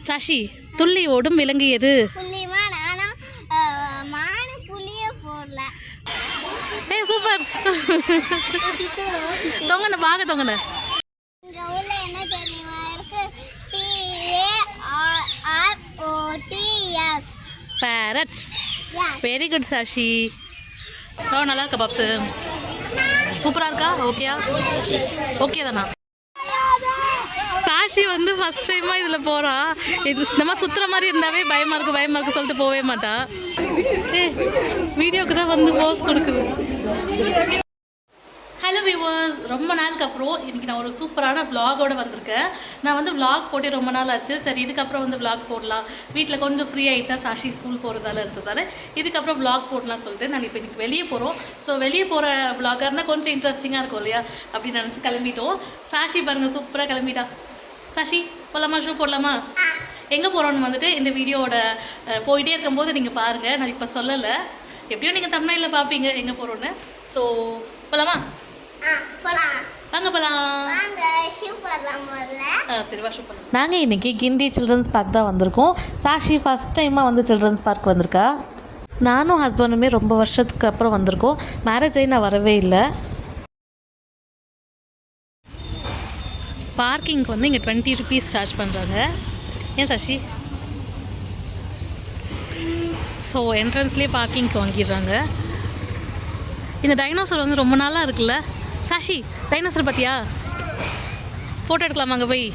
சாஷி துள்ளி ஓடும் விலங்கு எது? ஏய் சூப்பர். தொங்கன பாக தொங்கன. இங்க உள்ள என்ன தெரியுமா இருக்கு? PARROTS. Parrots. Very good Sashi. நல்லா இருக்கா பாப்ஸு? சூப்பராக இருக்கா? ஓகேயா? ஓகே தானா? சாஷி வந்து ஃபஸ்ட் டைமாக இதில் போகிறா. இது இந்த மாதிரி சுற்றுற மாதிரி இருந்தாவே பயமாக இருக்குது சொல்லிட்டு போகவே மாட்டா. வீடியோவுக்கு தான் வந்து போஸ் கொடுக்குது. ஹலோ வியூவர்ஸ், ரொம்ப நாளுக்கு அப்புறம் இன்றைக்கி நான் ஒரு சூப்பரான விலாகோடு வந்திருக்கேன். நான் வந்து விலாக் போட்டே ரொம்ப நாள் ஆச்சு. சரி இதுக்கப்புறம் வந்து விலாக் போடலாம், வீட்டில் கொஞ்சம் ஃப்ரீ ஆகிட்டா சாஷி ஸ்கூல் போகிறதால இருந்ததால் இதுக்கப்புறம் விலாக் போடலாம் சொல்லிட்டு நாங்கள் இப்போ இன்றைக்கி வெளியே போகிறோம். ஸோ வெளியே போகிற விலாகாக இருந்தால் கொஞ்சம் இன்ட்ரெஸ்டிங்காக இருக்கும் இல்லையா அப்படின்னு நினச்சி கிளம்பிட்டோம். சாஷி பாருங்கள் சூப்பராக கிளம்பிட்டா. சாஷி போகலாமா? ஷூ போடலாமா? எங்கே போகிறோன்னு வந்துட்டு இந்த வீடியோவோட போயிட்டே இருக்கும்போது நீங்கள் பாருங்கள். நான் இப்போ சொல்லலை, எப்படியும் நீங்கள் தமிழ்நாட்டில் பார்ப்பீங்க எங்கே போகிறோன்னு. ஸோ போகலாமா? வாங்க போகலாம். சரி வா ஷூ பண்ணலாம். நாங்கள் இன்றைக்கி கிண்டி சில்ட்ரன்ஸ் பார்க் தான் வந்திருக்கோம். சாஷி ஃபஸ்ட் டைமாக வந்து சில்ட்ரன்ஸ் பார்க் வந்திருக்கா. நானும் ஹஸ்பண்டுமே ரொம்ப வருஷத்துக்கு அப்புறம் வந்திருக்கோம். மேரேஜ் ஆகி நான் வரவே இல்லை. பார்க்கிங்க்கு வந்து இங்கே 20 rupees சார்ஜ் பண்ணுறாங்க. ஏன் சாஷி? ஸோ என்ட்ரன்ஸ்லேயே பார்க்கிங்க்கு வாங்கிடுறாங்க. இந்த டைனோசர் வந்து ரொம்ப நாளாக இருக்குல்ல சாஷி? டைனோசர் பார்த்தியா? ஃபோட்டோ எடுக்கலாமா அங்கே போய்?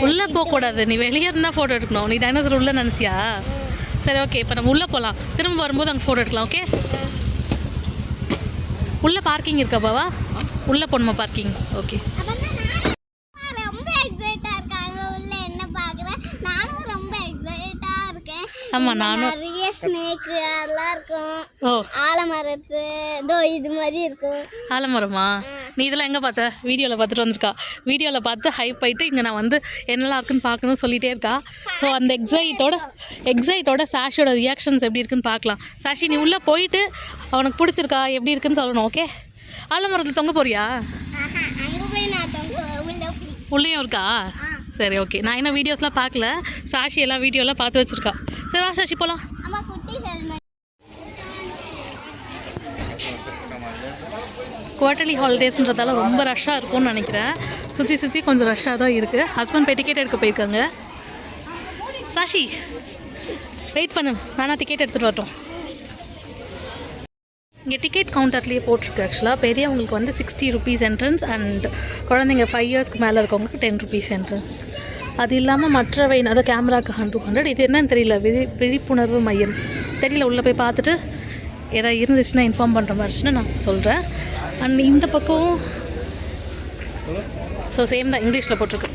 உள்ளே போகக்கூடாது, நீ வெளியே இருந்தால் ஃபோட்டோ எடுக்கணும். நீ டைனோசர் உள்ளே நினச்சியா? சரி ஓகே, இப்போ நம்ம உள்ளே போகலாம். திரும்ப வரும்போது அங்கே ஃபோட்டோ எடுக்கலாம். ஓகே, உள்ளே பார்க்கிங் இருக்கா பாவா? உள்ளே போகணுமா பார்க்கிங்? ஓகே. ஆமாம் நானும் நிறைய ஸ்னேக் அதெல்லாம் இருக்கும். ஓ ஆலமரத்து இதோ இது மாதிரி இருக்கும். ஆலமரமா? நீ இதெல்லாம் எங்கே பார்த்த? வீடியோவில் பார்த்துட்டு வந்திருக்கா. வீடியோவில் பார்த்து ஹைப் ஆகிட்டு இங்கே நான் வந்து என்னெல்லாம் இருக்குன்னு பார்க்கணும்னு சொல்லிகிட்டே இருக்கா. ஸோ அந்த எக்ஸைட்டோட சாஷியோட ரியாக்ஷன்ஸ் எப்படி இருக்குன்னு பார்க்கலாம். சாஷி நீ உள்ளே போயிட்டு அவனுக்கு பிடிச்சிருக்கா எப்படி இருக்குன்னு சொல்லணும். ஓகே, ஆலமரத்தில் தொங்க போறியா? உள்ளேயும் இருக்கா? சரி ஓகே. நான் என்ன வீடியோஸ்லாம் பார்க்கல, சாஷி எல்லாம் வீடியோலாம் பார்த்து வச்சுருக்கா. சரி வா சாஷி போகலாம். குவார்ட்டர்லி ஹாலிடேஸ்ன்றதால ரொம்ப ரஷ்ஷாக இருக்கும்னு நினைக்கிறேன். சுற்றி கொஞ்சம் ரஷ்ஷாக தான் இருக்குது. ஹஸ்பண்ட் போய் டிக்கெட் எடுக்க போயிருக்காங்க. சாஷி வெயிட் பண்ணு, நானா டிக்கெட் எடுத்துகிட்டு வரட்டும். இங்கே டிக்கெட் கவுண்டர்லேயே போட்டிருக்கு. ஆக்சுவலாக பெரியவங்களுக்கு வந்து 60 rupees என்ட்ரன்ஸ் அண்ட் குழந்தைங்க 5 yearsக்கு மேலே இருக்கவங்களுக்கு 10 rupees என்ட்ரன்ஸ். அது இல்லாமல் மற்றவை அதாவது கேமராக்கு 200. இது என்னன்னு தெரியல, விழிப்புணர்வு மையம் தெரியல. உள்ளே போய் பார்த்துட்டு ஏதாவது இருந்துச்சுன்னா இன்ஃபார்ம் பண்ணுற மாதிரி இருந்துச்சுன்னா நான் சொல்கிறேன். அண்ட் இந்த பக்கம் ஸோ சேம் தான், இங்கிலீஷில் போட்டிருக்கு.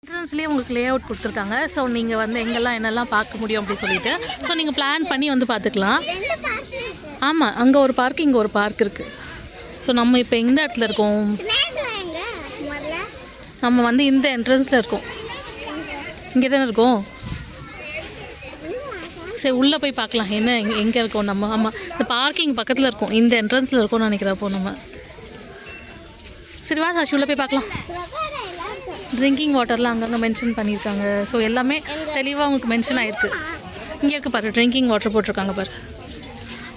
என்ட்ரன்ஸ்லேயே உங்களுக்கு லே அவுட் கொடுத்துருக்காங்க. ஸோ நீங்கள் வந்து எங்கெல்லாம் என்னெல்லாம் பார்க்க முடியும் அப்படின்னு சொல்லிட்டு ஸோ நீங்கள் பிளான் பண்ணி வந்து பார்த்துக்கலாம். ஆமாம், அங்கே ஒரு பார்க் இங்கே ஒரு பார்க் இருக்குது. ஸோ நம்ம இப்போ எந்த இடத்துல இருக்கோம்? நம்ம வந்து இந்த என்ட்ரன்ஸில் இருக்கோம். இங்கே தானே இருக்கோம். சரி உள்ளே போய் பார்க்கலாம் என்ன எங்கே இருக்கோம் நம்ம. ஆமாம், இந்த பார்க்கிங் பக்கத்தில் இருக்கோம், இந்த என்ட்ரன்ஸில் இருக்கோம்னு நினைக்கிறப்போ நம்ம. சரி வா சாஷி உள்ளே போய் பார்க்கலாம். ட்ரிங்கிங் வாட்டர்லாம் அங்கங்கே மென்ஷன் பண்ணியிருக்காங்க. ஸோ எல்லாமே தெளிவாக உங்களுக்கு மென்ஷன் ஆகிருக்கு. இங்கே இருக்குது பாரு, ட்ரிங்கிங் வாட்டர் போட்டிருக்காங்க பாரு.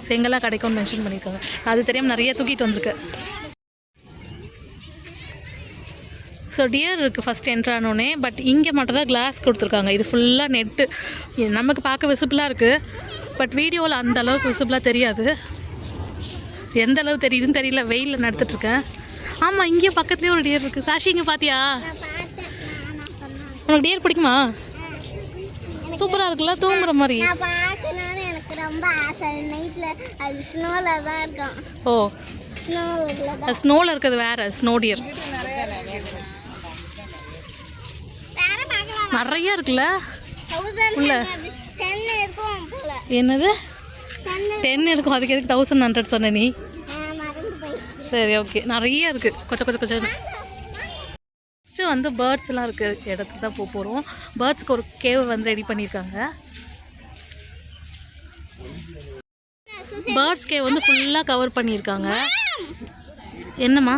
ஸோ எங்கெல்லாம் கிடைக்கும்னு மென்ஷன் பண்ணியிருக்காங்க. அது தெரியாமல் நிறைய தூக்கிட்டு வந்திருக்கேன். ஸோ டியர் இருக்குது ஃபஸ்ட் என்ட்ரானோடனே. பட் இங்கே மட்டும் தான் கிளாஸ் கொடுத்துருக்காங்க. இது ஃபுல்லாக நெட்டு. நமக்கு பார்க்க விசிபிளாக இருக்குது, பட் வீடியோவில் அந்த அளவுக்கு விசிபிளாக தெரியாது. எந்த அளவு தெரியுதுன்னு தெரியல, வெயிலில் நடத்துட்ருக்கேன். ஆமாம், இங்கே பக்கத்துலேயே ஒரு டியர் இருக்குது. சாஷி இங்கே பார்த்தியா? உனக்கு டியர் பிடிக்குமா? சூப்பராக இருக்குல்ல, தூங்குற மாதிரி. ஓ ஸ்னோவில் இருக்கிறது வேறு, ஸ்னோ டியர் நிறைய இருக்குல்ல உள்ள. என்னது 10 இருக்கும்? அதுக்கு எதுக்கு 1100 சொன்ன நீ? சரி ஓகே, நிறைய இருக்குது. கொஞ்சம் ஃபஸ்ட்டு வந்து பேர்ட்ஸ்லாம் இருக்க இடத்துக்கு தான் போகிறோம். பேர்ட்ஸ்க்கு ஒரு கேவ் வந்து ரெடி பண்ணியிருக்காங்க. பேர்ட்ஸ் கேவ் வந்து ஃபுல்லாக கவர் பண்ணியிருக்காங்க. என்னம்மா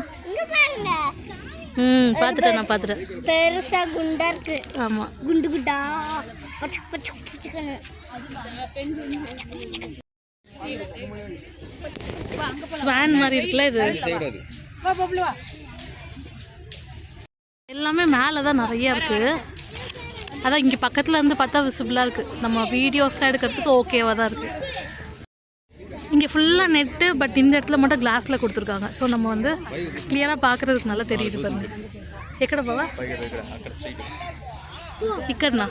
பார்த்துட்டேன், நான் பார்த்துட்டேன். பெருசா குண்டா இருக்கு. ஆமாம், குண்டு குண்டா பச்சை பச்சை பச்சைக்கன்னு. ஸ்வான் மாதிரி இருக்குல்ல இது. எல்லாமே மேலே தான் நிறைய இருக்குது. அதான் இங்கே பக்கத்தில் இருந்து பார்த்தா விசிபிளாக இருக்குது. நம்ம வீடியோஸ்லாம் எடுக்கிறதுக்கு ஓகேவாக தான் இருக்குது. இங்கே ஃபுல்லாக நெட்டு, பட் இந்த இடத்துல மட்டும் கிளாஸில் கொடுத்துருக்காங்க. ஸோ நம்ம வந்து கிளியராக பார்க்குறதுக்கு நல்லா தெரியுது பாருங்க. எக்கட பாவா ఇక్కడనా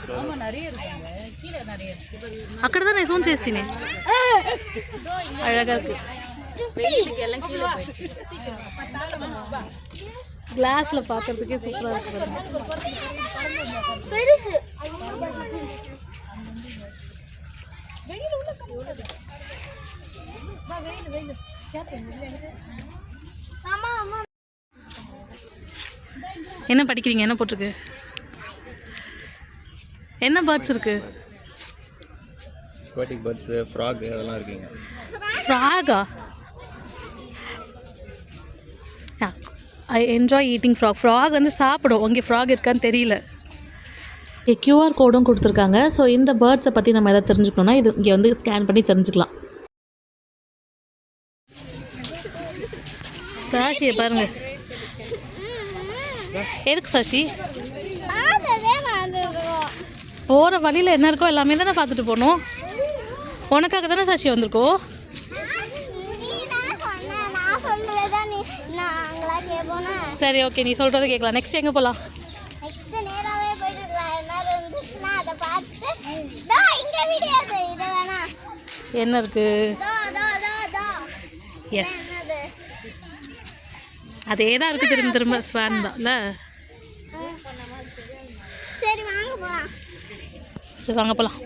అక్కడ தான் నేను చేసినే அழகா இருக்கு. கிளாஸ்ல பார்க்கிறதுக்கே சூப்பரா இருக்கு. பெருசு என்ன படிக்கிறீங்க? என்ன போட்டிருக்கு? என்ன பேர்ட்ஸ் இருக்கு? அக்வாட்டிக் பேர்ட்ஸ், ஃப்ராக் அதெல்லாம் இருக்குங்க. ஃப்ராகா? I enjoy eating frog. Frog வந்து சாப்பிடும். அங்கே ஃப்ராக் இருக்கான்னு தெரியல. கியூஆர் கோடும் கொடுத்துருக்காங்க. ஸோ இந்த பேர்ட்ஸை பற்றி நம்ம எதாவது தெரிஞ்சுக்கணுன்னா இது இங்கே வந்து ஸ்கேன் பண்ணி தெரிஞ்சுக்கலாம். சாஷியை பாருங்க. எதுக்கு சாஷி? போகிற வழியில் என்ன இருக்கோ எல்லாமே தானே பார்த்துட்டு போகணும். உனக்காக தானே சாஷி வந்திருக்கோம். சரி, ஓகே, நீ சொல்கிறத கேட்கலாம். நெக்ஸ்ட் எங்கே போகலாம்? என்ன இருக்கு? எஸ், அதே தான் இருக்குது. திரும்ப திரும்ப ஸ்வான் தான் இல்லை? சரி, வாங்க போகலாம்.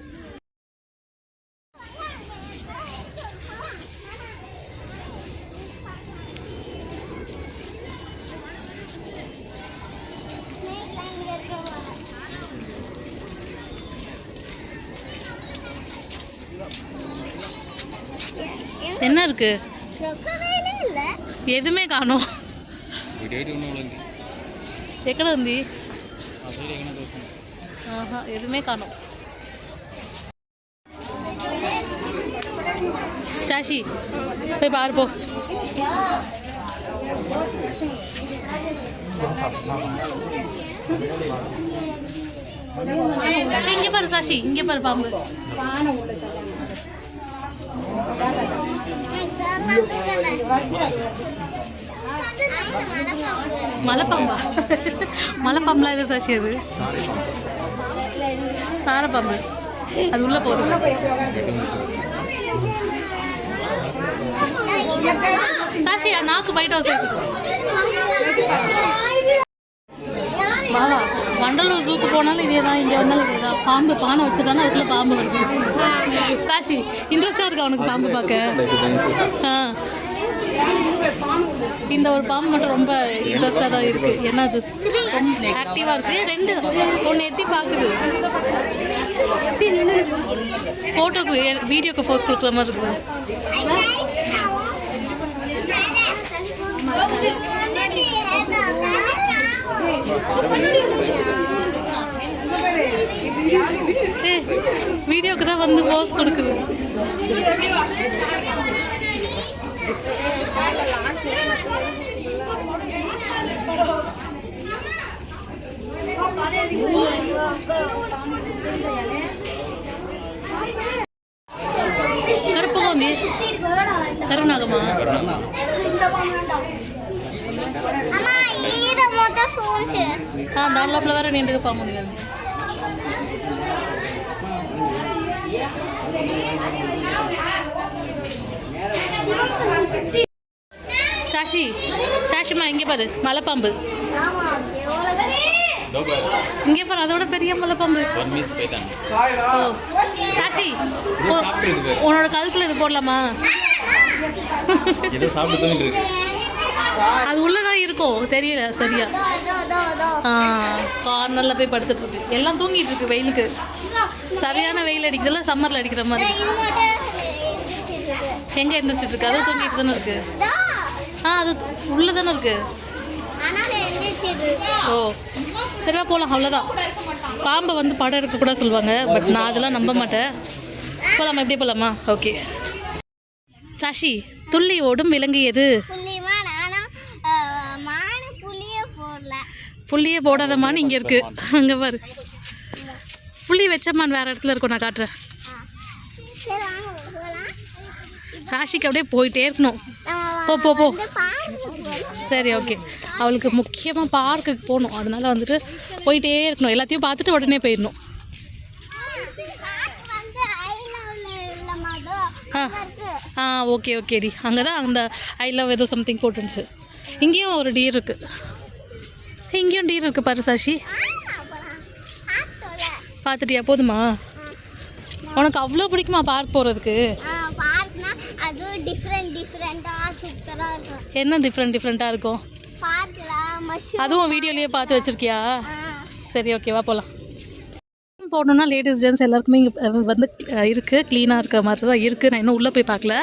என்ன இருக்கு? எதுவுமே காணோம். ఎక్కడ ఉంది? ఆహా, ఎదుమే కాను. చాషి పోయి పారిపో. இங்கே பாரு சாஷி, இங்கே பாரு பாம்பு. மலைப்பாம்பா? மலைப்பாம்புலாம் இல்லை சாஷி, அது சாரப்பாம்பு. அது உள்ள போகுது. சாஷி, நாக்கு பயிட்ட வசதி. வாவா, வண்டலூர் ஜூக்கு போனாலும் இதே தான், இங்கே வந்தாலும் இதே தான். பாம்பு பானை வச்சுட்டானா அதுக்குள்ள பாம்பு வருது. சாஷி, இன்ட்ரெஸ்டாக இருக்கா உனக்கு பாம்பு பார்க்க? இந்த ஒரு பாம்பு மட்டும் ரொம்ப இன்ட்ரெஸ்டாக தான் இருக்குது. ஏன்னா அது ஆக்டிவாக இருக்குது. ரெண்டு ஒன்று எட்டி பார்க்குது. ஃபோட்டோக்கு வீடியோக்கு போஸ்ட் கொடுக்குற மாதிரி இருக்குது. வீடியோக்கு தான் வந்து போஸ்ட் கொடுக்குது. கருப்பகம் வந்து கருநாகமா? దాంట్లో వేరే నిండుగా పాము ఉంది కదండి. சாஷி, சாஷிமா இங்கே பாரு, மலைப்பாம்பு. இங்கே பாரு, அதோட பெரிய மலைப்பாம்பு. சாஷி, உன்னோட கழுத்துல இது போடலாமா? அது உள்ளதான் இருக்கும், தெரியல சரியா. கார்னர்ல போய் படுத்துட்டு இருக்கு. எல்லாம் தூங்கிட்டு இருக்கு. வெயிலுக்கு சரியான வெயில் அடிக்கிறதுல சம்மர்ல அடிக்கிற மாதிரி. எங்க எந்திரிச்சிட்டு இருக்கு? அதுவும் தூங்கிட்டு தானே இருக்கு. அது உள்ளதானே இருக்கு. ஓ சரிவா போகலாம், அவ்வளோதான். பாம்பை வந்து படம் எடுக்கக்கூட சொல்லுவாங்க, பட் நான் அதெல்லாம் நம்ப மாட்டேன். போகலாமா? எப்படி போகலாமா? ஓகே. சாஷி, துள்ளி ஓடும் விலங்கு எது? புள்ளியே போடாதமான்னு இங்கே இருக்கு, அங்கே பாரு. புள்ளி வச்சம்மான் வேறு இடத்துல இருக்கும், நான் காட்டுறேன். சாஷிக்கு அப்படியே போயிட்டே இருக்கணும். போ போ போ. சரி ஓகே. அவளுக்கு முக்கியமாக பார்க்குக்கு போகணும், அதனால வந்துட்டு போயிட்டே இருக்கணும். எல்லாத்தையும் பார்த்துட்டு உடனே போயிடணும். ஆ ஓகே ஓகேடி. அங்கே தான் அந்த ஐ லவ் ஏதோ சம்திங் போட்டுருந்துச்சு. இங்கேயும் ஒரு டீர் இருக்குது, இங்கேயும் டீர் இருக்குது பாரு சாஷி. பார்த்துட்டியா? போதுமா? உனக்கு அவ்வளோ பிடிக்குமா பார்க் போகிறதுக்கு? என்ன டிஃப்ரெண்ட்டாக இருக்கும்? அதுவும் வீடியோலேயே பார்த்து வச்சுருக்கியா? சரி ஓகேவா, போகலாம். போடணுன்னா லேடிஸ் ஜென்ட்ஸ் எல்லாருக்குமே இங்கே வந்து இருக்குது, க்ளீனாக இருக்கிற மாதிரி தான் இருக்குது. நான் இன்னும் உள்ளே போய் பார்க்கல.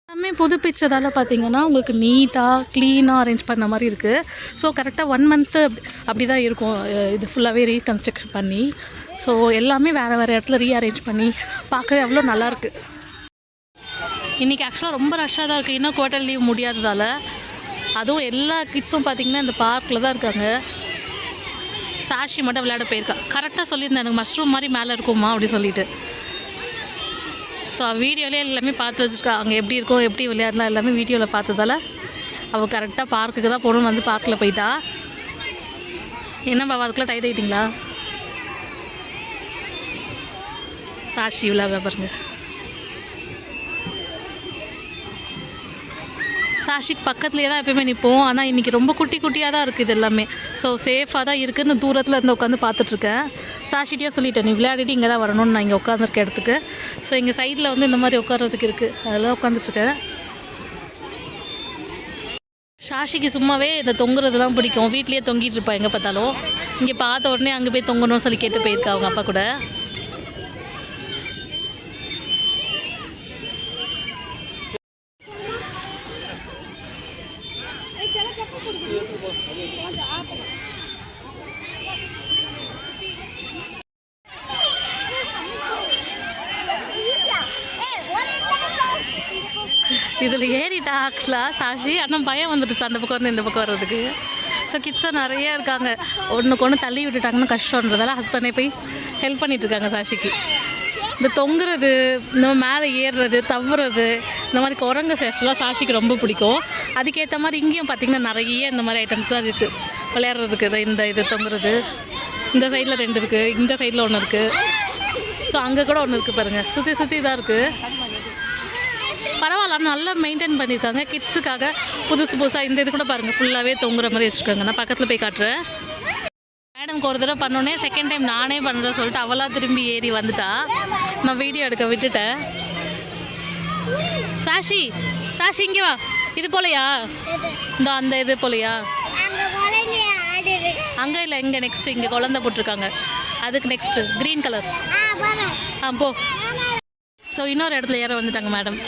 எல்லாமே புதுப்பிச்சதால் பார்த்தீங்கன்னா உங்களுக்கு நீட்டாக க்ளீனாக அரேஞ்ச் பண்ண மாதிரி இருக்குது. ஸோ கரெக்டாக 1 மந்த்து அப்படி தான் இருக்கும். இது ஃபுல்லாகவே ரீகன்ஸ்ட்ரக்ஷன் பண்ணி, ஸோ எல்லாமே வேறு வேறு இடத்துல ரீஅரேஞ்ச் பண்ணி பார்க்கவே அவ்வளோ நல்லாயிருக்கு. இன்றைக்கி ஆக்சுவலாக ரொம்ப ரஷ்ஷாக தான் இருக்குது, இன்னும் குவார்ட்டர் லீவ் முடியாததால். அதுவும் எல்லா கிட்ஸும் பார்த்திங்கன்னா இந்த பார்க்கில் தான் இருக்காங்க. சாஷி மட்டும் விளையாட போயிருக்கா. கரெக்டாக சொல்லியிருந்தேன், எனக்கு மஷ்ரூம் மாதிரி மேலே இருக்குமா அப்படின்னு சொல்லிட்டு. ஸோ வீடியோலேயே எல்லாமே பார்த்து வச்சுருக்கா, அங்கே எப்படி இருக்கும், எப்படி விளையாடலாம் எல்லாமே வீடியோவில் பார்த்ததால அவள் கரெக்டாக பார்க்குக்கு தான் போகணுன்னு வந்து பார்க்கில் போயிட்டா. என்ன பாவா, அதுக்குள்ளே டைட் ஆகிட்டிங்களா? சாஷி விளையாடுற பாருங்க. சாஷிக்கு பக்கத்துலேயே தான் எப்போயுமே நிற்போம். ஆனால் இன்றைக்கி ரொம்ப குட்டி குட்டியாக தான் இருக்குது இது எல்லாமே. ஸோ சேஃபாக தான் இருக்குதுன்னு தூரத்தில் இருந்து உட்காந்து பார்த்துட்ருக்கேன். சாஷிட்டியாக சொல்லிட்டேன், நீ விளையாடிட்டு இங்கே தான் வரணும்னு. நான் இங்கே உட்காந்துருக்க இடத்துக்கு. ஸோ இங்கே சைடில் வந்து இந்த மாதிரி உட்காரதுக்கு இருக்குது, அதெல்லாம் உட்காந்துட்ருக்கேன். சாஷிக்கு சும்மாவே இந்த தொங்குறதுலாம் பிடிக்கும், வீட்லேயே தொங்கிட்டு இருப்பா எங்கே பார்த்தாலும். இங்கே பார்த்த உடனே அங்கே போய் தொங்கணும்னு சொல்லி கேட்டு போயிருக்கா அவங்க அப்பா கூட. இதில் ஏறிட்டா ஆக்சுவலாக சாஷி, ஆனால் பயம் வந்துடுச்சு அந்த பக்கம் வந்து இந்த பக்கம் வர்றதுக்கு. ஸோ கிட்ஸும் நிறைய இருக்காங்க, ஒன்றுக்கு ஒன்று தள்ளி விட்டுட்டாங்கன்னு கஷ்டன்றதால ஹஸ்பண்டே போய் ஹெல்ப் பண்ணிகிட்ருக்காங்க சாஷிக்கு. இந்த தொங்குறது, இந்த மேலே ஏறுறது, தவறுறது, இந்த மாதிரி குரங்கு சேஷ்டெலாம் சாஷிக்கு ரொம்ப பிடிக்கும். அதுக்கேற்ற மாதிரி இங்கேயும் பார்த்திங்கன்னா நிறைய இந்த மாதிரி ஐட்டம்ஸ் தான் இருக்குது விளையாடுறதுக்கு. இந்த இது தொங்குறது, இந்த சைடில் 2 இருக்குது, இந்த சைடில் 1 இருக்குது. ஸோ அங்கே கூட 1 இருக்குது பாருங்கள், சுற்றி சுற்றி தான் இருக்குது. பரவாயில்ல, நல்லா மெயின்டைன் பண்ணியிருக்காங்க கிட்ஸுக்காக. புதுசாக இந்த இது கூட பாருங்கள், ஃபுல்லாகவே தொங்குற மாதிரி வச்சுருக்காங்க. நான் பக்கத்தில் போய் காட்டுறேன். மேடம்க்கு ஒரு தடவை பண்ணோன்னே செகண்ட் டைம் நானே பண்ணுறேன் சொல்லிட்டு அவளாக திரும்பி ஏறி வந்துட்டா. நான் வீடியோ எடுக்க விட்டுட்டேன். சாஷி சாஷி இங்கே வா. இது போலையா? இந்த அந்த இது போலையா? அங்கே இல்லை, இங்கே நெக்ஸ்ட்டு இங்கே குழந்தை போட்டிருக்காங்க, அதுக்கு நெக்ஸ்ட்டு க்ரீன் கலர். போ. ஸோ இன்னொரு இடத்துல ஏற வந்துட்டாங்க மேடம்.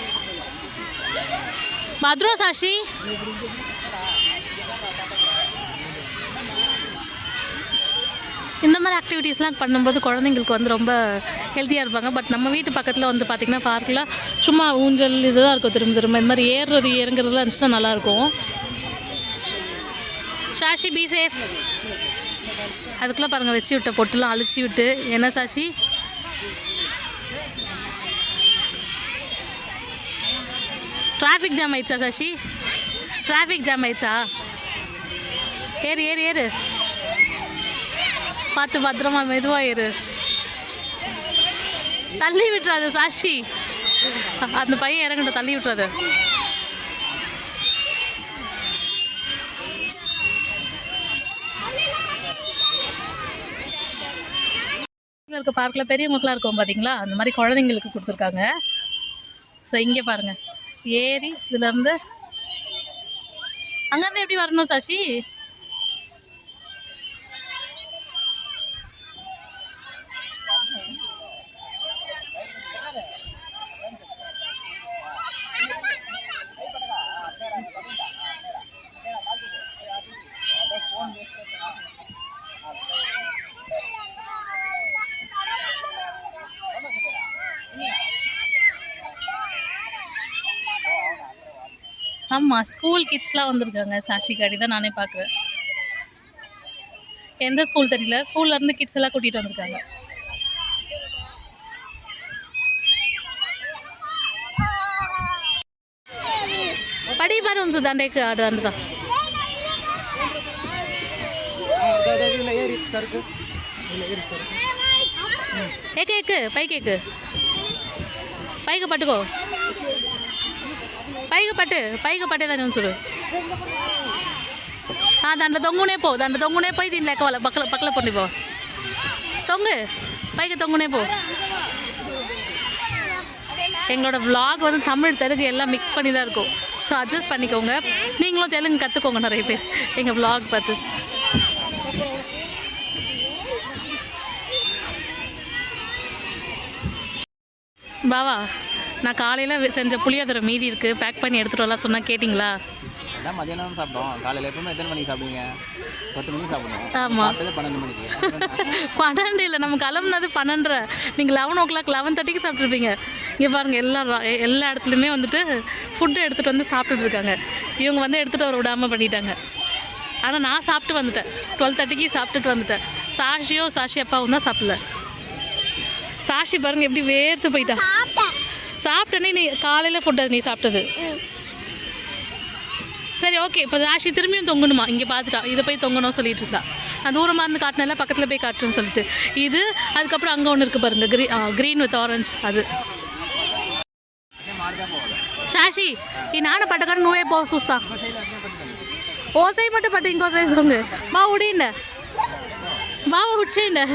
பத்ரோ சாஷி, இந்த மாதிரி ஆக்டிவிட்டீஸ்லாம் பண்ணும்போது குழந்தைங்களுக்கு வந்து ரொம்ப ஹெல்த்தியாக இருப்பாங்க. பட் நம்ம வீட்டு பக்கத்தில் வந்து பார்த்திங்கன்னா பார்க்கில் சும்மா ஊஞ்சல் இதுதான் இருக்கும், திரும்ப திரும்ப இந்த மாதிரி ஏறுறது இறங்குறதுலாம் இருந்துச்சுன்னா நல்லாயிருக்கும். Sashi be safe. அதுக்குள்ளே பாருங்கள் வச்சு விட்ட பொட்டுலாம் அழிச்சி விட்டு. என்ன சாஷி? டிராஃபிக் ஜாம் ஆயிடுச்சா சாஷி? டிராஃபிக் ஜாம் ஆயிடுச்சா? ஏறு ஏறு ஏறு, பார்த்து பத்திரமா மெதுவாக ஏறு, தள்ளி விட்டுறாது சாஷி. அந்த பையன் இறங்கிட்ட, தள்ளி விட்டுறாது. இருக்க பார்க்கில் பெரியவங்களுக்குலாம் இருக்கும் பார்த்தீங்களா, அந்த மாதிரி குழந்தைங்களுக்கு கொடுத்துருக்காங்க. ஸோ இங்கே பாருங்கள், ஏறி இதுலேருந்து அங்கேருந்து எப்படி வரணும் சாஷி? ஆமாம், ஸ்கூல் கிட்ஸ்லாம் வந்திருக்காங்க. சாஷி காடி தான் நானே பார்க்குறேன். எந்த ஸ்கூல் தெரியல, ஸ்கூல்லேருந்து கிட்ஸ் எல்லாம் கூட்டிகிட்டு வந்திருக்காங்க. படி பாரு உன் சுதாண்டேக்கு அது வந்துதான். ఏకే ఎక్కు పైకి ఎక్కు, పైకి పట్టుకో, పైకి పట్టేదాన్ని ఉంచుడు. దాంట్లో తొంగునే పోయి దీంట్లో ఎక్కవాలి. పక్కల పొండి పో, தொங்கு பைக்கு தொங்குனே போ. எங்களோட vlog வந்து தமிழ் தெலுங்கு எல்லாம் மிக்ஸ் பண்ணி தான் இருக்கும். ஸோ அட்ஜஸ்ட் பண்ணிக்கோங்க. நீங்களும் தெலுங்கு கற்றுக்கோங்க நிறைய பேர் எங்கள் vlog பார்த்து. பாவா, நான் காலையில் செஞ்ச புளியோதரை மீதி இருக்குது, பேக் பண்ணி எடுத்துகிட்டு வரலாம் சொன்னால் கேட்டிங்களா? அதான் மதியானம் சாப்பிட்டோம். காலையில் எப்பவுமே எத்தனை மணிக்கு சாப்பிடுவீங்க? 10 மணிக்கு சாப்பிடுவோம். ஆமாம், 12 மணிக்கு. 12 இல்லை, நம்ம கிளம்புனது 12:30. நீங்கள் 11 o'clock 11:30க்கு சாப்பிட்ருப்பீங்க. இங்கே பாருங்கள், எல்லா இடத்துலையுமே வந்துட்டு ஃபுட்டு எடுத்துகிட்டு வந்து சாப்பிட்டுட்ருக்காங்க. இவங்க வந்து எடுத்துகிட்டு வர விடாமல் பண்ணிட்டாங்க. ஆனால் நான் சாப்பிட்டு வந்துட்டேன். 12:30க்கு சாப்பிட்டுட்டு வந்துட்டேன். சாஷி அப்பாவும் தான் சாப்பிடல. சாஷி பாருங்க எப்படி வேர்த்து போயிட்டா. சாப்பிட்டேனே நீ காலையில் ஃபுட்டு நீ சாப்பிட்டது. சரி, ஓகே. இப்போ சாஷி திரும்பியும் தொங்கணுமா? இங்கே பார்த்துட்டா, இதை போய் தொங்கணும் சொல்லிட்டு இருந்தா. நான் தூரமாக இருந்து காட்டினால பக்கத்தில் போய் காட்டுறேன்னு சொல்லிட்டு இது. அதுக்கப்புறம் அங்கே ஒன்று இருக்குது பாருங்க, க்ரீன் வித் ஆரஞ்ச். அது சாஷி ఈ నాన్న పట్టకుండా నువ్వే పో చూస్తా. ఓ సై మట్టు పట్టు, ఇంకో సై దొంగ బా ఉడిండ, బావ ఉచ్చేయండి.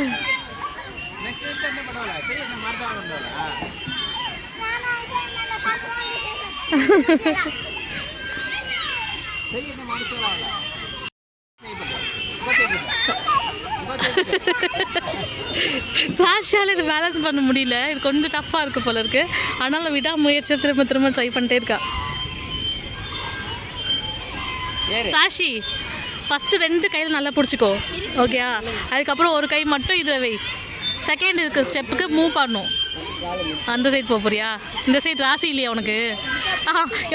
சாஷியால் இது பேலன்ஸ் பண்ண முடியல. இது கொஞ்சம் டஃப்பாக இருக்குது போல இருக்குது. அதனால் விடாமுயற்சியை திரும்ப ட்ரை பண்ணிட்டே இருக்கா. சாஷி ஃபஸ்ட்டு 2 கையில் நல்லா பிடிச்சிக்கோ, ஓகேயா? அதுக்கப்புறம் ஒரு கை மட்டும் இதில் வை. செகண்ட் இதுக்கு ஸ்டெப்புக்கு மூவ் பண்ணணும். அந்த சைடு போக போறியா? இந்த சைடு ராசி இல்லையா உனக்கு?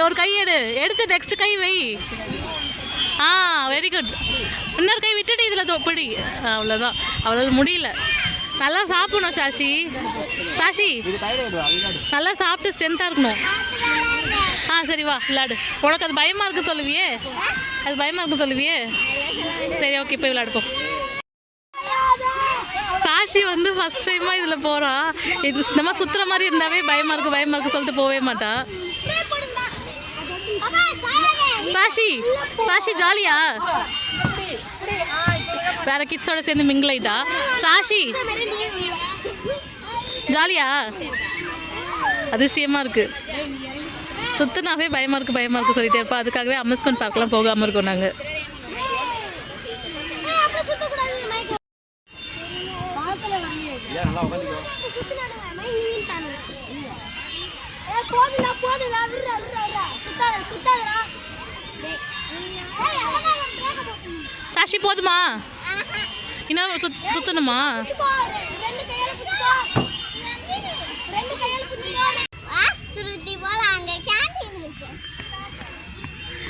ஒரு கை எடுத்து நெக்ஸ்ட் கை வை. Very good. இன்னொரு கை விட்டுட்டு இதில் பிடி. அவ்வளோதான், அவ்வளோ முடியல. நல்லா சாப்பிடணும் சாஷி. நல்லா சாப்பிட்டு ஸ்ட்ரென்த்தாக இருக்கணும். சரி வா விளாடு. உனக்கு அது பயமாக இருக்கு சொல்லுவியே. சரி, ஓகே, போய் விளாடுப்போம். சாஷி வந்து ஃபஸ்ட் டைமாக இதில் போகிறா. இது இந்த மாதிரி சுற்றுற மாதிரி இருந்தாவே பயமாக இருக்கு சொல்லிட்டு போகவே மாட்டா. சாஷி ஜாலியா? வேற கிட்ஸோட சேர்ந்து மிங்கிள் ஆயிட்டா. சாஷி ஜாலியா? அதிசயமாக இருக்குது. சுற்றுனாவே பயமாக இருக்கு சொல்லிட்டே இருப்பா. அதுக்காகவே அம்யூஸ்மெண்ட் பார்க்கெலாம் போகாமல் இருக்கோம் நாங்கள். சாஷி போதுமா? இன்னும் சுற்றணுமா?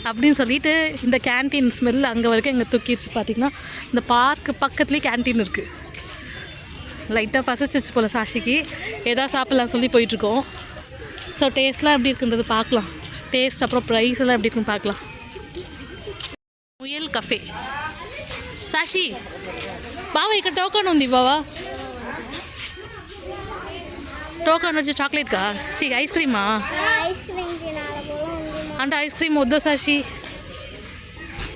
அப்படின்னு சொல்லிட்டு இந்த கேன்டீன் ஸ்மெல் அங்கே வரைக்கும் எங்கே தூக்கிடுச்சு. பார்த்திங்கன்னா இந்த பார்க்கு பக்கத்துலேயே கேன்டீன் இருக்குது. லைட்டாக பசிச்சிச்சு போல் சாஷிக்கு. எதாவது சாப்பிட்லாம் சொல்லி போயிட்டுருக்கோம். ஸோ டேஸ்ட்லாம் எப்படி இருக்குன்றது பார்க்கலாம். டேஸ்ட் அப்புறம் ப்ரைஸ் எல்லாம் எப்படி இருக்குன்னு பார்க்கலாம். ముయల్ కఫే. సాషి బావా ఇక్కడ టోకన్ ఉంది బావా. టోకన్ వచ్చి చాక్లెట్ కా ఐస్ క్రీమా? అంటే ఐస్ క్రీమ్ వద్దు సాషి.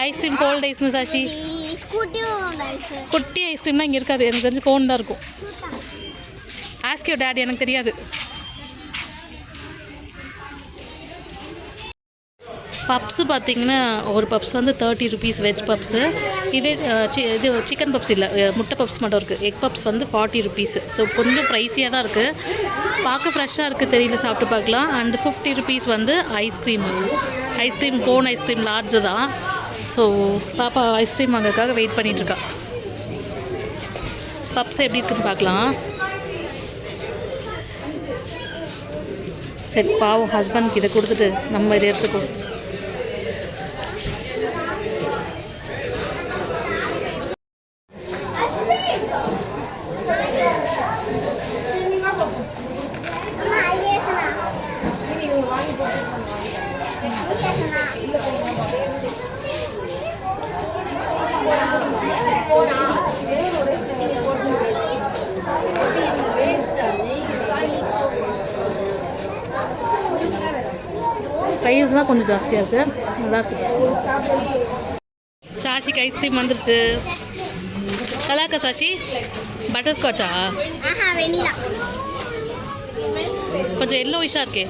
ஐஸ் க்ரீம் கோல்டு ஐஸ்னு சாஷி. குட்டி ஐஸ்கிரீம்லாம் இங்கே இருக்காது, எனக்கு தெரிஞ்சு கோன் தான் இருக்கும். ஆஸ்கியோ டேடி, எனக்கு தெரியாது. பப்ஸு பார்த்திங்கன்னா ஒரு பப்ஸ் வந்து 30 rupees வெஜ் பப்ஸு. இது சிக்கன் பப்ஸ் இல்லை, முட்டை பப்ஸ் மட்டும் இருக்குது. எக் பப்ஸ் வந்து 40 rupees. ஸோ கொஞ்சம் ப்ரைஸியாக தான் இருக்குது. பார்க்க ஃப்ரெஷ்ஷாக இருக்குது, தெரியல, சாப்பிட்டு பார்க்கலாம். அண்டு 50 rupees வந்து ஐஸ்கிரீம் கோன் ஐஸ்கிரீம் லார்ஜு தான். ஸோ பாப்பா ஐஸ்கிரீம் வாங்கறதுக்காக வெயிட் பண்ணிகிட்ருக்கா. பப்ஸ் எப்படி இருக்குன்னு பார்க்கலாம். சரி, பாவம் ஹஸ்பண்ட்க்கு இதை கொடுத்துட்டு நம்ம இதை எடுத்துக்கோ. ப்ரைஸ்லாம் கொஞ்சம் ஜாஸ்தியாக இருக்குது, நல்லாயிருக்கு. சாஷிக்கு ஐஸ்கிரீம் வந்துருச்சு. நல்லா இருக்கா சாஷி? பட்டர்ஸ்காட்சா? ஆஹா வெண்ணிலா. கொஞ்சம் எல்லோவிஷாக இருக்கே.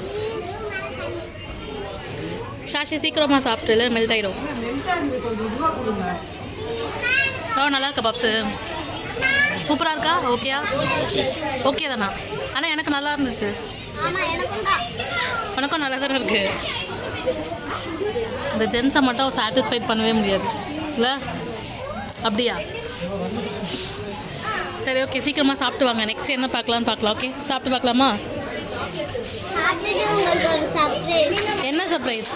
சாஷி சீக்கிரமாக சாப்பிட்டு மெல்ட் ஆகிடும். நல்லா இருக்கா பப்ஸு? சூப்பராக இருக்கா? ஓகேயா? ஓகே தானா? ஆனால் எனக்கு நல்லா இருந்துச்சு. ஆமா எனக்கும் தான். உனக்கும் நல்லா தானே இருக்குது. இந்த ஜென்ஸை மட்டும் சாட்டிஸ்ஃபைட் பண்ணவே முடியாது இல்லை? அப்படியா? சரி ஓகே, சீக்கிரமாக சாப்பிட்டு வாங்க. நெக்ஸ்ட் என்ன பார்க்கலான்னு பார்க்கலாம். ஓகே, சாப்பிட்டு பார்க்கலாமா? சாப்பிட்டுட்டு உங்களுக்கு ஒரு சர்ப்ரைஸ். என்ன சர்ப்ரைஸ்?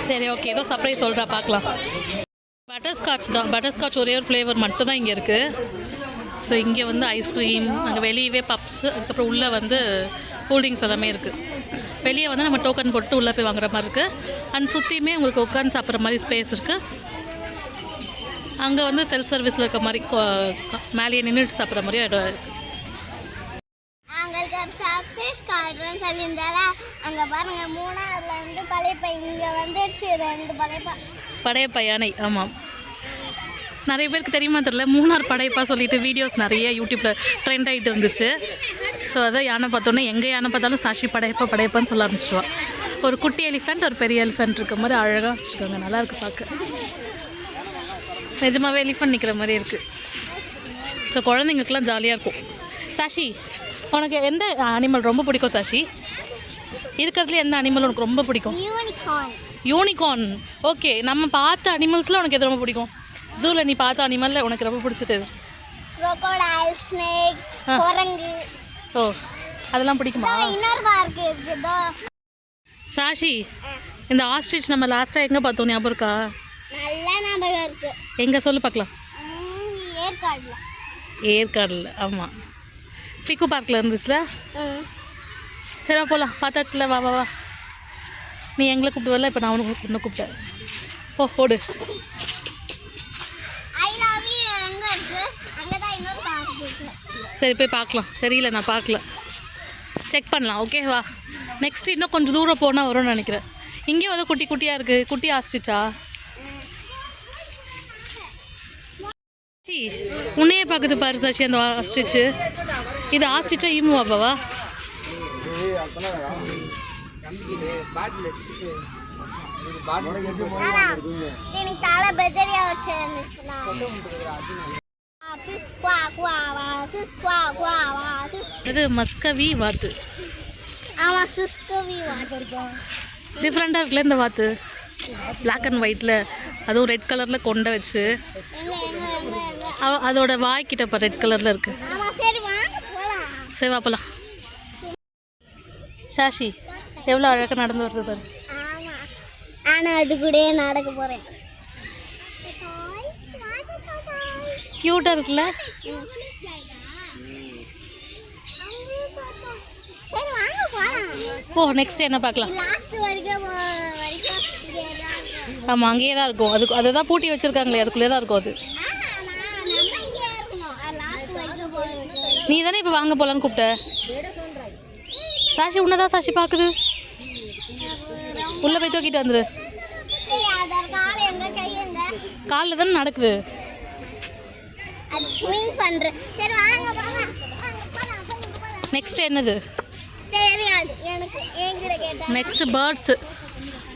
சரி ஓகே, ஏதோ சர்ப்ரைஸ் சொல்கிறா, பார்க்கலாம். பட்டர்ஸ்காட்ச் தான். பட்டர்ஸ்காட்ச் ஒரே ஒரு ஃப்ளேவர் மட்டும் தான் இங்கே இருக்குது. ஸோ இங்கே வந்து ஐஸ்கிரீம், அங்கே வெளியவே பப்ஸு, அதுக்கப்புறம் உள்ளே வந்து கூல்ட்ரிங்க்ஸ் எல்லாமே இருக்குது. வெளியே வந்து நம்ம டோக்கன் போட்டு உள்ளே போய் வாங்குற மாதிரி இருக்குது. அண்ட் சுற்றியுமே உங்களுக்கு உட்காந்து சாப்பிட்ற மாதிரி ஸ்பேஸ் இருக்குது. அங்கே வந்து செல்ஃப் சர்வீஸில் இருக்க மாதிரி மேலேயே நின்றுட்டு சாப்பிட்ற மாதிரி இடம் இருக்குது. அங்களுக்கு சர்ப்ரைஸ் காட்டுறேன்னு சொல்லியிருந்தால அங்கே பாருங்க, மூணாவதுல இருந்து பழையப்பா இங்கே வந்துடுச்சு. 2 பழையப்பா. படையப்பா யானை. ஆமாம், நிறைய பேருக்கு தெரியுமா தெரியல, மூணார் படையப்பா சொல்லிட்டு வீடியோஸ் நிறைய யூடியூப்பில் ட்ரெண்ட் ஆகிட்டு இருந்துச்சு. ஸோ அதை யானை பார்த்தோன்னே எங்கே யானை பார்த்தாலும் சாஷி படையப்பான்னு சொல்ல ஆரம்பிச்சிடுவா. ஒரு குட்டி எலிஃபெண்ட், ஒரு பெரிய எலிஃபெண்ட் இருக்க மாதிரி அழகாக வச்சுருக்காங்க. நல்லாயிருக்கு பார்க்க. நிஜமாகவே எலிஃபெண்ட் நிற்கிற மாதிரி இருக்குது. ஸோ குழந்தைங்களுக்குலாம் ஜாலியாக இருக்கும். சாஷி, உனக்கு எந்த அனிமல் ரொம்ப பிடிக்கும் சாஷி? இருக்கிறதுல எந்த அனிமல் உனக்கு ரொம்ப பிடிக்கும்? யூனிகார்ன். யூனிகார்ன். ஓகே, நம்ம பார்த்த அனிமல்ஸில் உனக்கு எது ரொம்ப பிடிக்கும்? ஜூவில் நீ பார்த்த அனிமலில் உனக்கு ரொம்ப பிடிச்சது? crocodile, snake, குரங்கு. ஓ, அதெல்லாம் பிடிக்குமா? இன்னொரு பார்க் இருக்குதோ. சாஷி, இந்த ஆஸ்ட்ரிச் நம்ம லாஸ்ட்டாக எங்கே பார்த்தோம், ஞாபகம் இருக்கா? நல்லா ஞாபகம் இருக்கு. எங்கே சொல்லு பார்க்கலாம். ஏற்காடுல. ஏற்காடில். ஆமாம், பிக்கு பார்க்கில் இருந்துச்சுல. சரி போகலாம், பார்த்தாச்சுல. வா வா வா. நீ எங்களை கூப்பிட்டு வரல, இப்போ நான் உனக்கு ஒன்று கூப்பிட்டேன். ஓடு. ஐ லவ் யூ எங்கே இருக்கு? அங்கே தான் இன்னொரு பார்க் இருக்கு. சரி போய் பார்க்கலாம். தெரியல, நான் பார்க்கல. செக் பண்ணலாம். ஓகே வா. நெக்ஸ்ட் இன்னும் கொஞ்சம் தூரம் போனால் வரும்னு நினைக்கிறேன். இங்கே வந்து குட்டி குட்டியாக இருக்குது. குட்டி ஆஸ்ட்ரிச்சா? உன்னையே பார்க்குது பாரு சாஷி அந்த ஆஸ்ட்ரிச்சு. இது ஆஸ்ட்ரிச்சா ஈமுவா பாவா? எனக்கு தலை பெத்தரியா வச்சு. இது மஸ்கவி வாத்து. ஆமாம், சுஸ்கவி வாத்து. டிஃப்ரெண்ட்டாக இருக்குல்ல இந்த வாத்து. பிளாக் அண்ட் ஒயிட்டில், அதுவும் ரெட் கலரில் கொண்டை வச்சு. அதோட வாய்க்கிட்ட இப்போ ரெட் கலரில் இருக்குது. சரி வா போகலாம். சாஷி, எவ்வளோ அழகாக நடந்து வருது பாரு. ஆனால் அது கூட நடக்க போகிறேன். க்யூட்டாக இருக்குல்ல? ஓ, நெக்ஸ்ட் என்ன பார்க்கலாம்? ஆமாம், அங்கேயே தான் இருக்கும். அதை தான் பூட்டி வச்சுருக்காங்களே, அதுக்குள்ளே தான் இருக்கும் அது. நீ தானே இப்போ வாங்க போகலான்னு கூப்பிட்ட. சாஷி உன்னதான் சாஷி பார்க்குது. உள்ளே போய் தூக்கிட்டு வந்துரு. காலில் தானே நடக்குது. நெக்ஸ்ட் என்னது? நெக்ஸ்ட்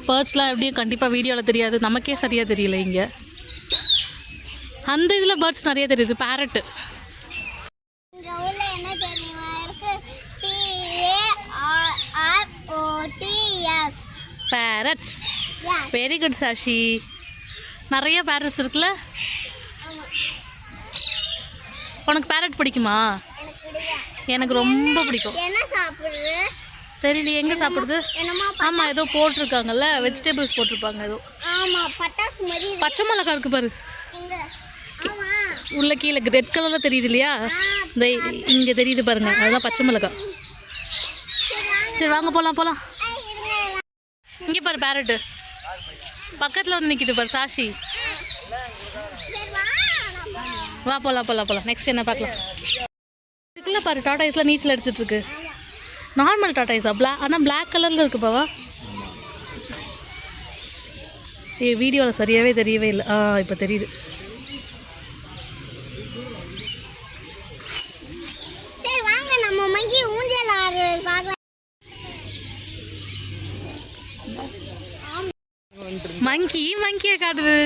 பேர்ட்ஸ்லாம் எப்படியும் கண்டிப்பாக வீடியோவில் தெரியாது, நமக்கே சரியாக தெரியல. இங்கே அந்த இதில் பேர்ட்ஸ் நிறைய தெரியுது. பேரட்டு. பேரட்ஸ். Very good Sashi. நிறைய பேரட்ஸ் இருக்குல்ல. உனக்கு பேரட் பிடிக்குமா? எனக்கு ரொம்ப பிடிக்கும். தெரியல எங்கே சாப்பிடுது. ஆமாம், ஏதோ போட்டிருக்காங்கல்ல, வெஜிடபிள்ஸ் போட்டிருப்பாங்க ஏதோ. பச்சை மிளகா இருக்கு பாரு. உள்ள கீழே ரெட் கலரில் தெரியுது இல்லையா? இந்த இங்கே தெரியுது பாருங்க, அதுதான் பச்சை மிளகா. சரி வாங்க போகலாம். இங்கே பாரு பேரட்டு பக்கத்தில் வந்து நிற்கிது பாரு சாஷி. வா போகலாம். நெக்ஸ்ட் என்ன பார்க்கலாம்? இதுக்குள்ளே பாரு டாடாய்ஸில் நீச்சல் அடிச்சிட்ருக்கு. நார்மல் டாடாய்ஸா? ஆனால் பிளாக் கலரில் இருக்குது பாவா. வீடியோவில் சரியாகவே தெரியவே இல்லை. இப்போ தெரியுது. சரி வாங்க நம்ம மங்கி ஊஞ்சல் ஆடுறது பார்க்கலாம். மங்கியை காட்டுது.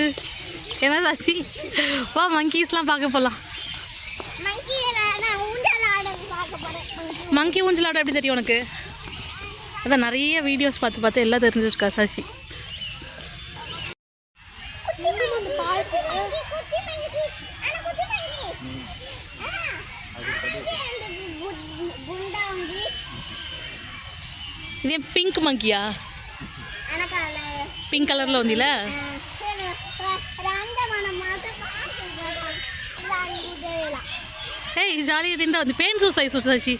என்ன சாஷி, வா மங்கீஸ்லாம் பார்க்க போகலாம். மங்கியில நான் ஊஞ்சல் ஆடுறது பார்க்க போறேன். மங்கி ஊஞ்சல் ஆட எப்படி தெரியும் உனக்கு? அதான் நிறைய வீடியோஸ் பார்த்து எல்லாம் தெரிஞ்சிருக்கா சாஷி. இதே பிங்க் மங்கியா? பிங்க் கலரில் வந்தில? ஏய் ஜாலியாக திண்டா வந்து பேன்சு சைஸ் சாஷி.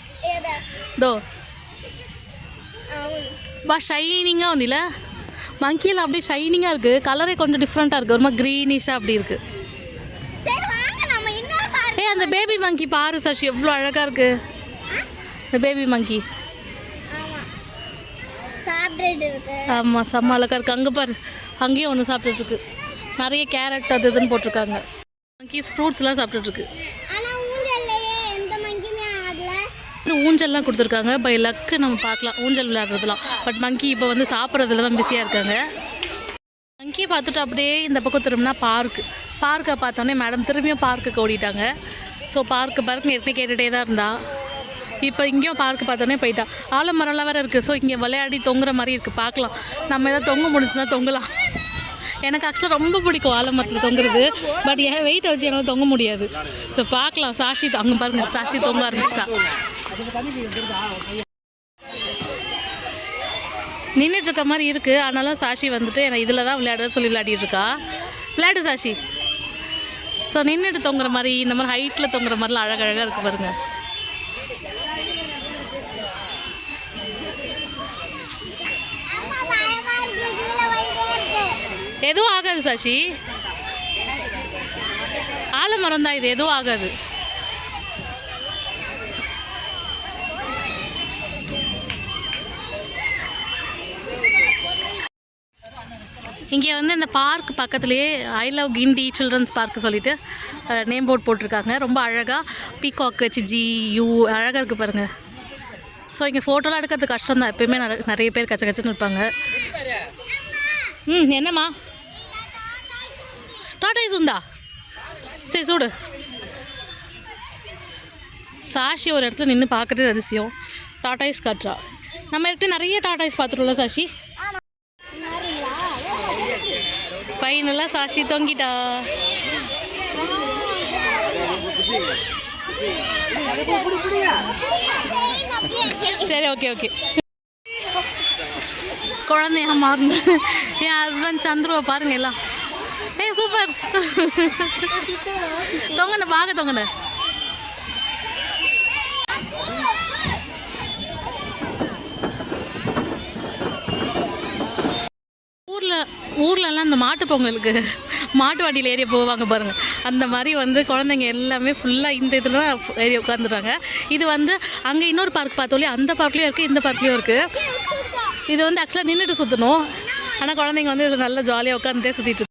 தோ பா ஷைனிங்காக வந்தில? மங்கியில் அப்படியே ஷைனிங்காக இருக்குது. கலரே கொஞ்சம் டிஃப்ரெண்ட்டாக இருக்குது. ஒரு மாதிரி க்ரீனிஷாக அப்படி இருக்குது. ஏய் அந்த பேபி மங்கி பாரு சாஷி, எவ்வளோ அழகாக இருக்குது இந்த பேபி மங்கி. ஆமாம் செம்ம அழகாக இருக்குது. அங்கே பாரு, அங்கேயும் ஒன்று சாப்பிட்டுருக்கு. நிறைய கேரட் அது இதுன்னு போட்டிருக்காங்க. மங்கீஸ் ஃப்ரூட்ஸ்லாம் சாப்பிட்டுருக்கு. இது ஊஞ்சல்லாம் கொடுத்துருக்காங்க. பை லக்கு நம்ம பார்க்கலாம் ஊஞ்சல் விளையாடுறதுலாம். பட் மங்கி இப்போ வந்து சாப்பிட்றதுல தான் பிஸியாக இருக்காங்க. மங்கி பார்த்துட்டு அப்படியே இந்த பக்கம் திரும்பினா பார்க்கை பார்த்தோன்னே மேடம் திரும்பியும் பார்க்குக்கு ஓடிட்டாங்க. ஸோ பார்க்கு ஏற்கனவே கேட்டுகிட்டே தான் இருந்தா. இப்போ இங்கேயும் பார்க்கு பார்த்தோன்னே போயிட்டா. ஆலமரம்லாம் வேறு இருக்குது. ஸோ இங்கே விளையாடி தொங்குற மாதிரி இருக்குது. பார்க்கலாம், நம்ம எதாவது தொங்க முடிச்சுன்னா தொங்கலாம். எனக்கு ஆக்சுவலாக ரொம்ப பிடிக்கும் ஆலமரத்தில் தொங்குறது. பட் ஏன் வெயிட் வச்சு என்னால் தொங்க முடியாது. ஸோ பார்க்கலாம். சாஷி அங்கே பாருங்க, சாஷி தொங்க ஆரம்பிச்சிட்டா. நின்றுட்டு இருக்க மாதிரி இருக்குது. ஆனாலும் சாஷி வந்துட்டு எனக்கு இதில் தான் விளையாடுறது சொல்லி விளையாடிட்டு இருக்கா. விளையாடு சாஷி. ஸோ நின்றுட்டு தொங்குற மாதிரி, இந்த மாதிரி ஹைட்டில் தொங்குற மாதிரிலாம் அழகழகாக இருக்குது பாருங்க. எதுவும் ஆகாது சாஷி, ஆலமரம் தான் இது, எதுவும் ஆகாது. இங்கே வந்து இந்த பார்க் பக்கத்துலேயே I love Guindy children's park சொல்லிட்டு நேம் போர்ட் போட்டிருக்காங்க. ரொம்ப அழகாக பீகாக் வச்சு GU அழகாக இருக்குது பாருங்கள். ஸோ இங்கே ஃபோட்டோலாம் எடுக்கிறது கஷ்டம் தான். எப்போயுமே நிறைய பேர் கச்சன்னு இருப்பாங்க. என்னம்மா டாடாய்ஸ் உண்டா? சரி சூடு. சாஷி ஒரு இடத்துல நின்று பார்க்குறது அதிசயம். டாடாய்ஸ் காட்டுறா. நம்ம இடத்துல நிறைய டாடாய்ஸ் பார்த்துட்டோம்ல சாஷி. ஃபைனலாக சாஷி தொங்கிட்டா. சரி ஓகே. குழந்தையா மாறுங்க. என் ஹஸ்பண்ட் சந்துருவை பாருங்க எல்லாம். சூப்பர். தொங்கண்ண பார்க்க தொங்கண்ண. ஊர்லலாம் இந்த மாட்டு பொங்கலுக்கு மாட்டு வண்டியில் ஏறி போவாங்க பாருங்கள். அந்த மாதிரி வந்து குழந்தைங்க எல்லாமே ஃபுல்லாக இந்த இதில் தான் ஏறி உட்காந்துட்டாங்க. இது வந்து அங்கே இன்னொரு பார்க் பார்த்தோம்லையே, அந்த பார்க்லேயும் இருக்குது, இந்த பார்க்லேயும் இருக்குது. இது வந்து ஆக்சுவலாக நின்றுட்டு சுற்றணும். ஆனால் குழந்தைங்க வந்து இதில் நல்லா ஜாலியாக உட்காந்துட்டே சுற்றிட்டு.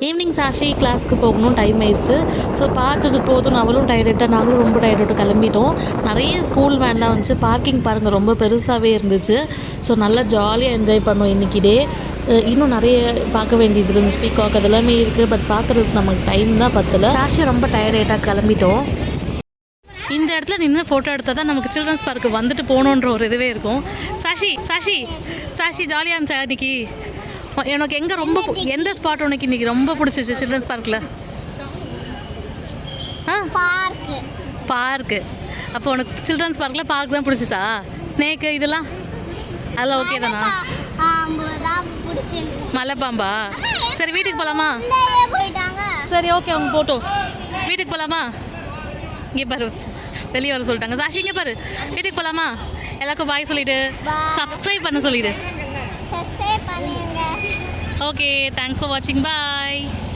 ஈவினிங் சாஷி கிளாஸ்க்கு போகணும், டைம் ஆயிடுச்சு. ஸோ பார்த்தது போதும், அவளும் டயர்டாக நாங்களும் ரொம்ப டயர்டாக கிளம்பிட்டோம். நிறைய ஸ்கூல் வேன்லாம் வந்துச்சு. பார்க்கிங் பாருங்கள் ரொம்ப பெருசாகவே இருந்துச்சு. ஸோ நல்லா ஜாலியாக என்ஜாய் பண்ணோம் இன்றைக்கி டே. இன்னும் நிறைய பார்க்க வேண்டியது இருந்துச்சு. பீகாக் அதெல்லாமே இருக்குது. பட் பார்க்குறதுக்கு நமக்கு டைம் தான் பத்தலை. சாஷி ரொம்ப டயர்டாக கிளம்பிட்டோம். இந்த இடத்துல நின்று ஃபோட்டோ எடுத்தால் தான் நமக்கு சில்ட்ரன்ஸ் பார்க்கு வந்துட்டு போகணுன்ற ஒரு இதுவே இருக்கும். சாஷி ஜாலியாக இருந்துச்சா இன்னைக்கு? எனக்கு எந்த ஸ்பாட் உனக்கு இன்றைக்கி ரொம்ப பிடிச்சிச்சு சில்ட்ரன்ஸ் பார்க்கில்? பார்க்கு. அப்போ உனக்கு சில்ட்ரன்ஸ் பார்க்கில் பார்க் தான் பிடிச்சிச்சா? ஸ்னேக்கு இதெல்லாம் அதெல்லாம் ஓகே தானா? மலைப்பாம்பா? சரி வீட்டுக்கு போகலாமா? சரி ஓகே, அவங்க போட்டோம். வீட்டுக்கு போகலாமா? இங்கே பாரு வெளியே வர சொல்லிட்டாங்க. சாஷி இங்கே பாரு, வீட்டுக்கு போகலாமா? எல்லாருக்கும் பாய் சொல்லிவிடு, சப்ஸ்கிரைப் பண்ண சொல்லிவிடு. Okay, thanks for watching. Bye.